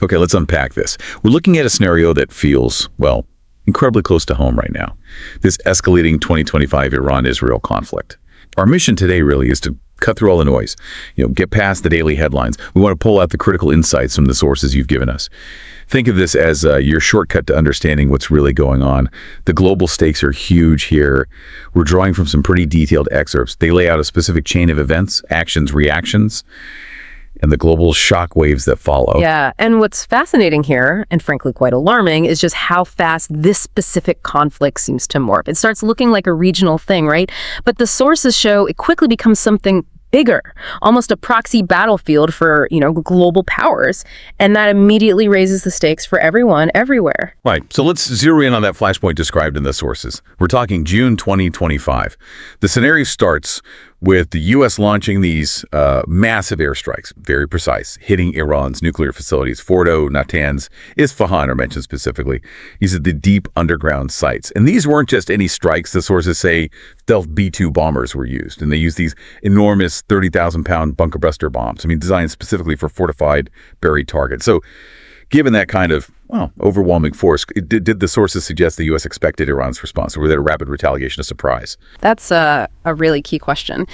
Okay, let's unpack this. We're looking at a scenario that feels, well, incredibly close to home right now. This escalating 2025 Iran-Israel conflict. Our mission today really is to cut through all the noise, get past the daily headlines. We want to pull out the critical insights from the sources you've given us. Think of this as your shortcut to understanding what's really going on. The global stakes are huge here. We're drawing from some pretty detailed excerpts. They lay out a specific chain of events, actions, reactions, and the global shock waves that follow. Yeah, and what's fascinating here, and frankly quite alarming, is just how fast this specific conflict seems to morph. It starts looking like a regional thing, right? But the sources show it quickly becomes something bigger, almost a proxy battlefield for, global powers. And that immediately raises the stakes for everyone, everywhere. Right. So let's zero in on that flashpoint described in the sources. We're talking June 2025. The scenario starts with the U.S. launching these massive airstrikes, very precise, hitting Iran's nuclear facilities. Fordo, Natanz, Isfahan are mentioned specifically. These are the deep underground sites. And these weren't just any strikes. The sources say stealth B-2 bombers were used. And they used these enormous 30,000-pound bunker buster bombs. Designed specifically for fortified buried targets. So given that kind of, overwhelming force, did the sources suggest the U.S. expected Iran's response, or were there a rapid retaliation, a surprise? That's a really key question.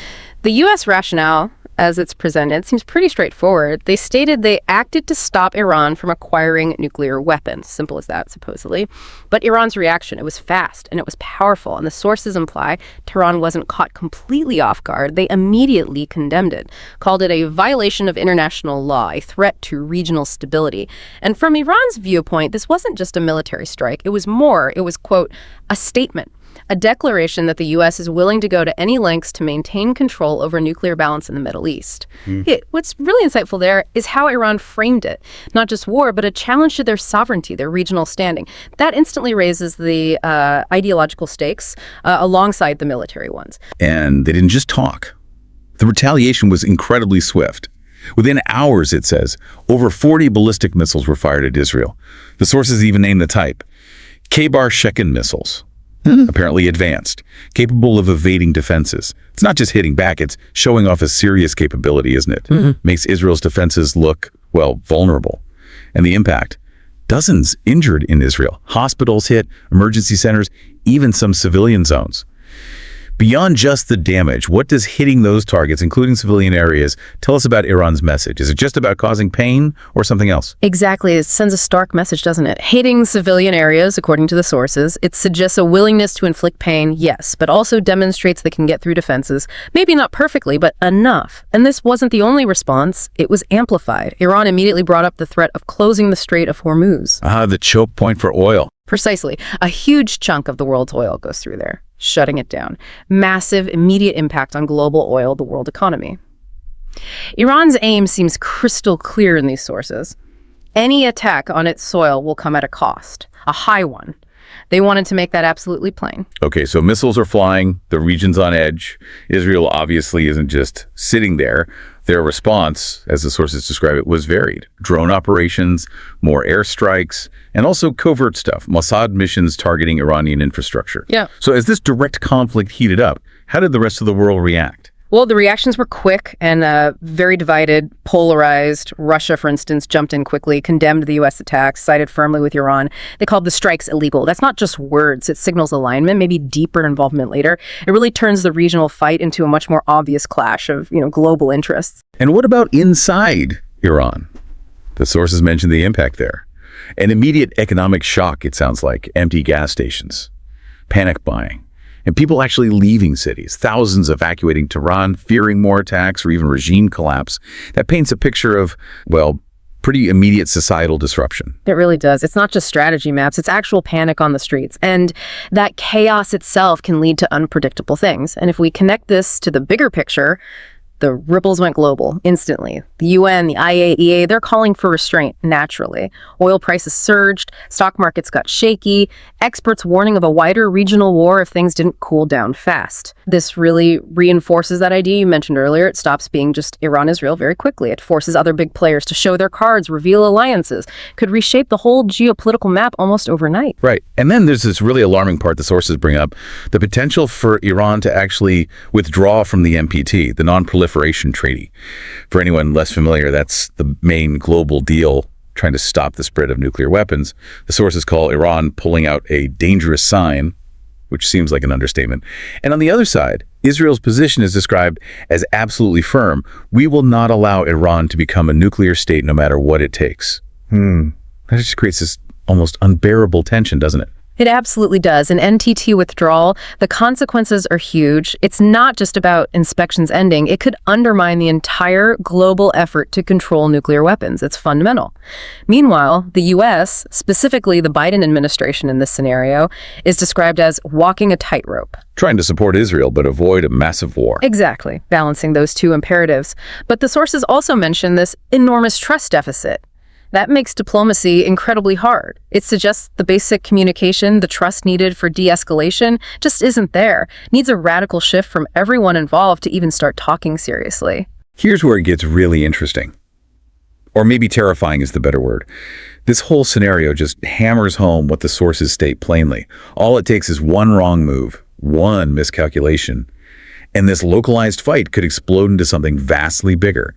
The U.S. rationale, as it's presented, seems pretty straightforward. They stated they acted to stop Iran from acquiring nuclear weapons. Simple as that, supposedly. But Iran's reaction, it was fast and it was powerful. And the sources imply Tehran wasn't caught completely off guard. They immediately condemned it, called it a violation of international law, a threat to regional stability. And from Iran's viewpoint, this wasn't just a military strike. It was more. It was, quote, a statement. A declaration that the U.S. is willing to go to any lengths to maintain control over nuclear balance in the Middle East. What's really insightful there is how Iran framed it. Not just war, but a challenge to their sovereignty, their regional standing. That instantly raises the ideological stakes alongside the military ones. And they didn't just talk. The retaliation was incredibly swift. Within hours, it says, over 40 ballistic missiles were fired at Israel. The sources even named the type. K-bar Shekin missiles. Apparently advanced, capable of evading defenses. It's not just hitting back, it's showing off a serious capability, isn't it? Makes Israel's defenses look, vulnerable. And the impact, dozens injured in Israel, hospitals hit, emergency centers, even some civilian zones. Beyond just the damage, what does hitting those targets, including civilian areas, tell us about Iran's message? Is it just about causing pain or something else? Exactly. It sends a stark message, doesn't it? Hitting civilian areas, according to the sources, it suggests a willingness to inflict pain, yes, but also demonstrates they can get through defenses. Maybe not perfectly, but enough. And this wasn't the only response. It was amplified. Iran immediately brought up the threat of closing the Strait of Hormuz. The choke point for oil. Precisely. A huge chunk of the world's oil goes through there, shutting it down. Massive, immediate impact on global oil, the world economy. Iran's aim seems crystal clear in these sources. Any attack on its soil will come at a cost, a high one. They wanted to make that absolutely plain. Okay, so missiles are flying, the region's on edge. Israel obviously isn't just sitting there. Their response, as the sources describe it, was varied. Drone operations, more airstrikes, and also covert stuff. Mossad missions targeting Iranian infrastructure. Yeah. So as this direct conflict heated up, how did the rest of the world react? Well, the reactions were quick and very divided, polarized. Russia, for instance, jumped in quickly, condemned the U.S. attacks, sided firmly with Iran. They called the strikes illegal. That's not just words. It signals alignment, maybe deeper involvement later. It really turns the regional fight into a much more obvious clash of, global interests. And what about inside Iran? The sources mentioned the impact there. An immediate economic shock, it sounds like. Empty gas stations, panic buying. And people actually leaving cities, thousands evacuating Tehran, fearing more attacks or even regime collapse. That paints a picture of, pretty immediate societal disruption. It really does. It's not just strategy maps, it's actual panic on the streets. And that chaos itself can lead to unpredictable things. And if we connect this to the bigger picture, the ripples went global instantly. The UN, the IAEA, they're calling for restraint naturally. Oil prices surged, stock markets got shaky, experts warning of a wider regional war if things didn't cool down fast. This really reinforces that idea you mentioned earlier. It stops being just Iran-Israel very quickly. It forces other big players to show their cards, reveal alliances, could reshape the whole geopolitical map almost overnight. Right. And then there's this really alarming part the sources bring up, the potential for Iran to actually withdraw from the NPT, the Non-Proliferation Treaty. For anyone less familiar, that's the main global deal trying to stop the spread of nuclear weapons. The sources call Iran pulling out a dangerous sign, which seems like an understatement. And on the other side, Israel's position is described as absolutely firm. We will not allow Iran to become a nuclear state no matter what it takes. That just creates this almost unbearable tension, doesn't it? It absolutely does. An NTT withdrawal, the consequences are huge. It's not just about inspections ending. It could undermine the entire global effort to control nuclear weapons. It's fundamental. Meanwhile, the U.S., specifically the Biden administration in this scenario, is described as walking a tightrope. Trying to support Israel but avoid a massive war. Exactly, balancing those two imperatives. But the sources also mention this enormous trust deficit. That makes diplomacy incredibly hard. It suggests the basic communication, the trust needed for de-escalation, just isn't there. Needs a radical shift from everyone involved to even start talking seriously. Here's where it gets really interesting. Or maybe terrifying is the better word. This whole scenario just hammers home what the sources state plainly. All it takes is one wrong move, one miscalculation, and this localized fight could explode into something vastly bigger.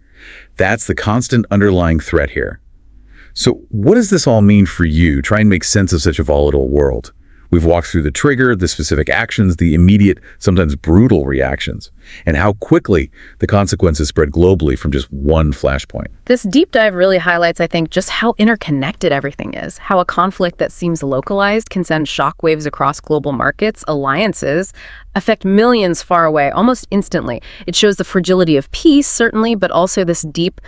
That's the constant underlying threat here. So what does this all mean for you? Try and make sense of such a volatile world. We've walked through the trigger, the specific actions, the immediate, sometimes brutal reactions, and how quickly the consequences spread globally from just one flashpoint. This deep dive really highlights, I think, just how interconnected everything is, how a conflict that seems localized can send shockwaves across global markets, alliances, affect millions far away almost instantly. It shows the fragility of peace, certainly, but also this deep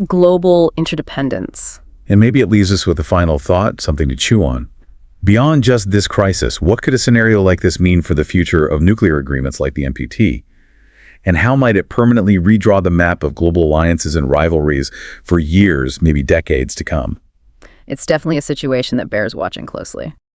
global interdependence. And maybe it leaves us with a final thought, something to chew on. Beyond just this crisis, what could a scenario like this mean for the future of nuclear agreements like the NPT? And how might it permanently redraw the map of global alliances and rivalries for years, maybe decades to come? It's definitely a situation that bears watching closely.